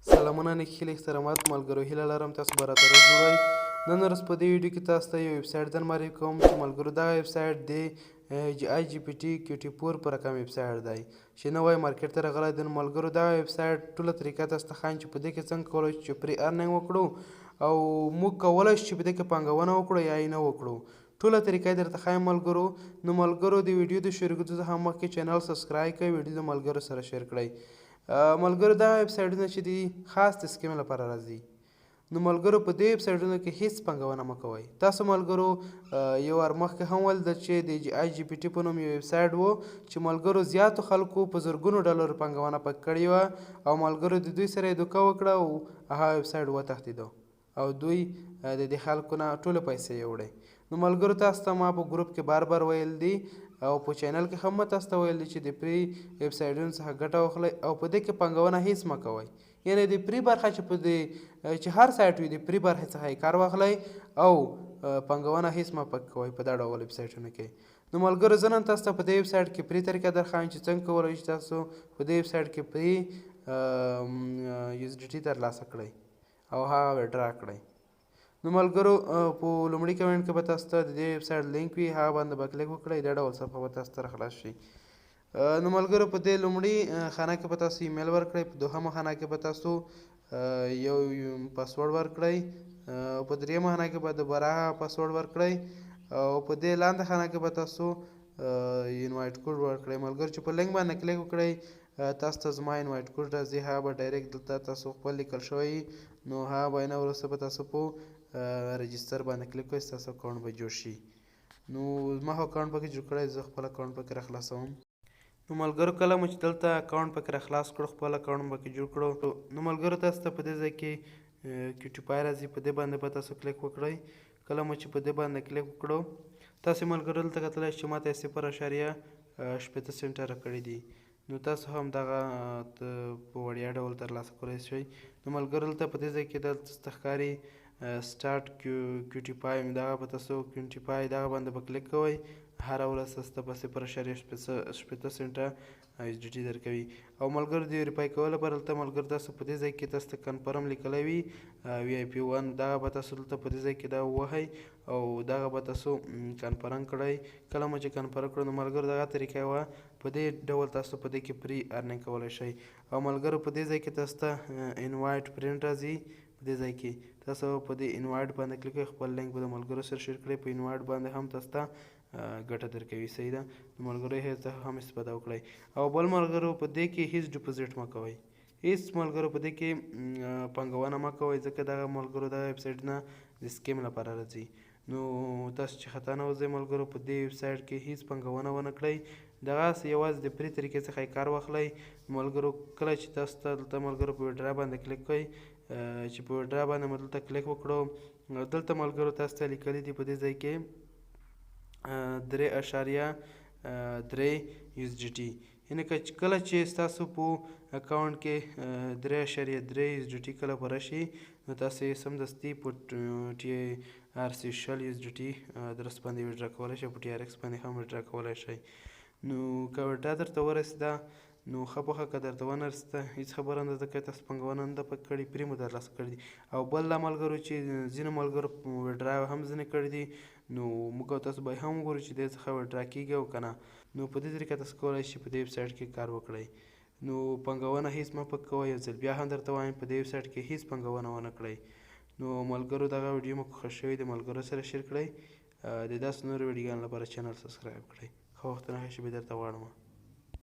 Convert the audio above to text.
سلامونه نیکي احترامات ملګرو، هیله لرم تاسو به راته روغ جوړ یئ. نن ورځ په دې ویډیو کې تاسو ته یو ویبسایټ در معرفي کوم چې ملګرو دغه ویبسایټ د آی جی پي ټي QT4 په رقم ویبسایټ دی چې نوی مارکیټ ته راغلی دی. نو ملګرو دغه ویبسایټ ټوله طریقه تاسو ته ښایم چې په دې کې څنګه کولی شو چې پرې ارنینګ وکړو او موږ کولی شو چې په دې کې پانګونه وکړو یا یې نه وکړو. ټوله طریقه یې درته ښایم ملګرو. نو ملګرو د ویډیو د شروع کېدو څخه مخکې چینل سبسکرایب کړئ، ویډیو د ملګرو سره شیر کړئ. ملګرو دا ویبسایټونه چې دي خاص د سکیم لپاره راځي. نو ملګرو په دې ویبسایټونو کې هیڅ پانګونه مه کوئ. تاسو ملګرو یو وار مخکې هم ولیدل چې د آی جی پي ټي په نوم یو ویبسایټ و چې ملګرو زیاتو خلکو په زرګونو ډالرو پانګونه پکې کړې وه او ملګرو د دوی سره یې دوکه وکړه او هغه ویبسایټ وتښتېدو او دوی د دې خلکو نه ټولې پیسې یوړې. نو ملګرو تاسو ته ما په ګروپ کې بار بار ویل دي او په چینل کې هم تاسو ته ویل دي چې د پری ویبسایټونو څخه ګټه واخلئ او په دې کې پانګونه هیڅ مه کوئ. یعنې د پری برخه چې په دې چې هر سایټ وي د پری برخې څخه یې کار واخلئ او پانګونه هیڅ مه پکې کوئ په دا ډول ویبسایټونو کې. نو ملګرو زه نن تاسو ته په دې ویبسایټ کې پری طریقه در ښایم چې څنګه کولی شئ تاسو په دې ویبسایټ کې پری USDT ترلاسه کړئ او هغه ویډرا کړئ. نو ملګرو په لومړي کمنټ کې به تاسو ته د دې ویبسایټ لینک وي، هغه باندې به کلیک وکړئ، دا ډول صفحه به تاسو ته راخلاص شي. نو ملګرو په دې لومړي خانه کې به تاسو ایمیل ورکړئ، په دوهمه خانه کې به تاسو یو پاسورډ ورکړئ او په دریمه خانه کې به دوباره هغه پاسورډ ورکړئ او په دې لاندې خانه کې به تاسو انوایټ کوډ ورکړئ. ملګرو چې په لینک باندې کلیک وکړئ تاسو ته زما انوایټ کوډ راځي، هغه به ډایرکټ دلته تاسو خپل لیکل شوی نو هغه به نه وروسته به تاسو په رجسټر باندې کلیک کوئ، ستاسو اکاونټ به جوړ شي. نو زما خو اکاونټ پکې جوړ کړی، زه خپل اکاونټ پکې راخلاصوم. نو ملګرو کله مو چې دلته اکاونټ پکې راخلاص کړو، خپل اکاونټ پکې جوړ کړو، نو ملګرو تاسو ته په دې ځای کې QT5 راځي، په دې باندې به تاسو کلیک وکړئ. کله مو چې په دې باندې کلیک وکړو تاسو ملګرو دلته کتلی شئ چې ماته 0.8 سنټه راکړي دي. نو تاسو هم دغه په وړیا ډول ترلاسه کولی شئ. نو ملګرو دلته په دې ځای کې دلته ښکاري سټارټ QT5 دغه به تاسو QT5 دغه باندې به کلیک کوئ. هره ورځ تاسو ته به 0.8 سنټه USDT درکوي. او ملګرو د ویریفای کولو لپاره دلته ملګرو تاسو په دې ځای کې تاسو ته کنفرم لیکلی وي VIP1 دغه به تاسو دلته په دې ځای کې دا ووهئ او دغه به تاسو کنفرم کړئ. کله مو چې کنفرم کړو نو ملګرو دغه طریقه وه، په دې ډول تاسو په دې کې پری ارنینګ کولی شئ. او ملګرو په دې ځای کې تاسو ته انوایټ پرنټ راځي، په دې ځای کې تاسو په دې انوایټ باندې کلیک کوئ، خپل لینک به د ملګرو سره شیر کړئ. په انوایټ باندې هم تاسو ته ګټه درکوي، صحیح ده. نو ملګرو یې هم استفاده وکړئ. او بل ملګرو په دې کې هیڅ ډپوزیټ مه کوئ، هیڅ ملګرو په دې کې پانګونه مه کوئ، ځکه دغه ملګرو دغه ویبسایټونه د سکیم لپاره راځي. نو تاسو چې خطا نه وځئ ملګرو، په دې ویبسایټ کې هیڅ پانګونه ونه کړئ، دغسې یوازې د پري طریقې څخه یې کار واخلئ. ملګرو کله چې تاسو ته دلته ملګرو په ویډرا باندې کلیک کوئ، چې په ویډرا باندې مو دلته کلیک وکړو، دلته ملګرو تاسو ته لیکلي دي په دې ځای کې 3.3 USDT. یعنې کله چې ستاسو په اکاونټ کې 3.3 USDT کله پوره شي نو تاسو یې سمدستي په TRC 20 USDT درس باندې ویډرا کولی شئ، په TRX باندې هم ویډرا کولی شئ. نو که ویډرا درته ورسېده نو ښه په ښه، که درته ونه رسېده هېڅ خبره نه ده، ځکه تاسو پانګونه نه ده پکې کړې، پرې مو ترلاسه کړي دي. او بل دا ملګرو چې ځینو ملګرو ویډرا هم ځینې کړي دي، نو موږ او تاسو به هم وګورو چې دې څخه ویډرا کېږي او که نه. نو په دې طریقه تاسو کولی شئ په دې ویبسایټ کې کار وکړئ. نو پانګونه هېڅ مه پکې کوئ، یو ځل بیا هم درته وایم په دې ویبسایټ کې هېڅ پانګونه ونه کړئ. نو ملګرو دغه ویډیو مو که خوښ شوی د ملګرو سره شیر کړئ، د داسې نورو ویډیوګانو لپاره چینل سبسکرایب کړئ. ښه وختونه ښه شېبې درته غواړم.